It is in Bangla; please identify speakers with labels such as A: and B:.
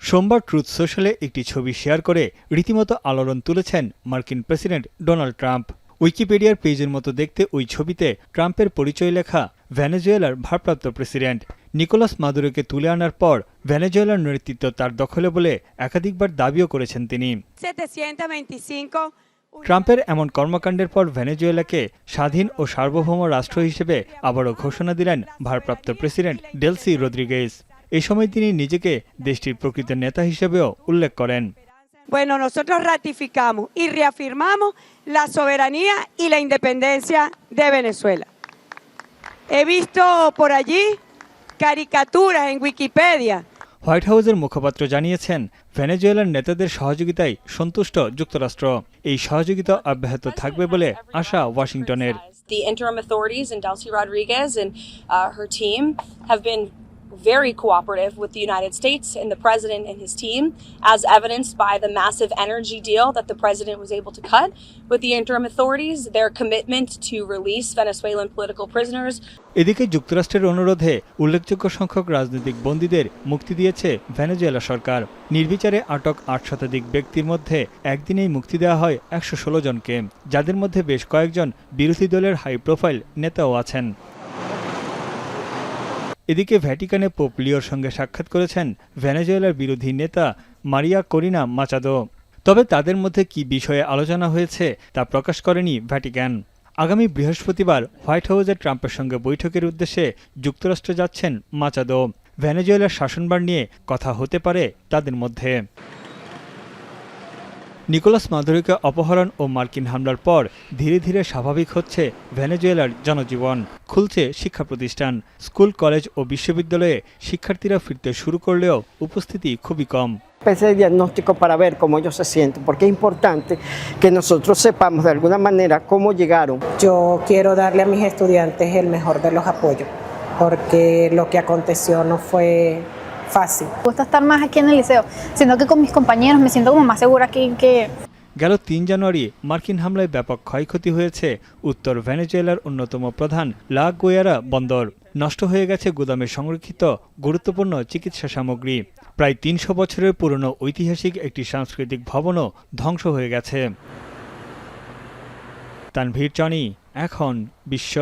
A: সোমবার ট্রুথ সোশ্যালে একটি ছবি শেয়ার করে রীতিমতো আলোড়ন তুলেছেন মার্কিন প্রেসিডেন্ট ডোনাল্ড ট্রাম্প। উইকিপিডিয়ার পেজের মতো দেখতে ওই ছবিতে ট্রাম্পের পরিচয় লেখা ভেনেজুয়েলার ভারপ্রাপ্ত প্রেসিডেন্ট নিকোলাস মাদুরোকে তুলে আনার পর ভেনেজুয়েলার নেতৃত্ব তার দখলে বলে একাধিকবার দাবিও করেছেন তিনি। ট্রাম্পের এমন কর্মকাণ্ডের পর ভেনেজুয়েলাকে স্বাধীন ও সার্বভৌম রাষ্ট্র হিসেবে আবারও ঘোষণা দিলেন ভারপ্রাপ্ত প্রেসিডেন্ট ডেলসি রদ্রিগেজ। এই সময় তিনি নিজেকে দেশটির প্রকৃত নেতা হিসেবেও উল্লেখ করেন।
B: Bueno, nosotros ratificamos y reafirmamos la soberanía y la independencia de Venezuela. He visto por allí caricaturas en Wikipedia.
A: White হাউসের মুখপাত্র জানিয়েছেন, ভেনেজুয়েলার নেতাদের সহযোগিতায় সন্তুষ্ট যুক্তরাষ্ট্র। এই সহযোগিতা অব্যাহত থাকবে বলে আশা ওয়াশিংটনের।
C: The interim authorities and Delcy Rodriguez and her team have been very cooperative with the United States and the president and his team, as evidenced by the massive energy deal that the president was able to cut with the interim authorities, their commitment to release Venezuelan political prisoners.
A: এদিকে যুক্তরাষ্ট্রের অনুরোধে উল্লেখযোগ্য সংখ্যক রাজনৈতিক বন্দীদের মুক্তি দিয়েছে ভেনেজুয়েলা সরকার। নির্বিচারে আটক ৮ শতাধিক ব্যক্তির মধ্যে একদিনেই মুক্তি দেওয়া হয় ১১৬ জনকে, যাদের মধ্যে বেশ কয়েকজন বিরোধী দলের হাই প্রোফাইল নেতাও আছেন। এদিকে ভ্যাটিকানে পোপ লিওর সঙ্গে সাক্ষাৎ করেছেন ভেনেজুয়েলার বিরোধী নেতা মারিয়া করিনা মাচাদো। তবে তাদের মধ্যে কি বিষয়ে আলোচনা হয়েছে তা প্রকাশ করেনি ভ্যাটিকান। আগামী বৃহস্পতিবার হোয়াইট হাউসে ট্রাম্পের সঙ্গে বৈঠকের উদ্দেশ্যে যুক্তরাষ্ট্র যাচ্ছেন মাচাদো। ভেনেজুয়েলার শাসনভার নিয়ে কথা হতে পারে তাদের মধ্যে। নিকোলাস মাদুরোকে অপহরণ ও মার্কিন হামলার পর ধীরে ধীরে স্বাভাবিক হচ্ছে ভেনেজুয়েলার জনজীবন। খুলছে শিক্ষা প্রতিষ্ঠান, স্কুল, কলেজ ও বিশ্ববিদ্যালয়ে শিক্ষার্থীরা ফিরতে শুরু করলেও উপস্থিতি খুবই কম।
D: Especie de diagnóstico para ver cómo ellos se sienten, porque es importante que nosotros sepamos de alguna manera cómo llegaron.
E: Yo quiero darle a mis estudiantes el mejor de los apoyos, porque lo que aconteció no fue fácil.
F: Me gusta estar más aquí en el liceo, siento que con mis compañeros me siento como más segura aquí que...
A: গেল ৩ জানুয়ারি মার্কিন হামলায় ব্যাপক ক্ষয়ক্ষতি হয়েছে উত্তর ভেনেজুয়েলার অন্যতম প্রধান লা গুয়েরা বন্দর। নষ্ট হয়ে গেছে গুদামে সংরক্ষিত গুরুত্বপূর্ণ চিকিৎসা সামগ্রী। প্রায় ৩০০ বছরের পুরনো ঐতিহাসিক একটি সাংস্কৃতিক ভবনও ধ্বংস হয়ে গেছে। তানভীর চনি, এখন বিশ্ব।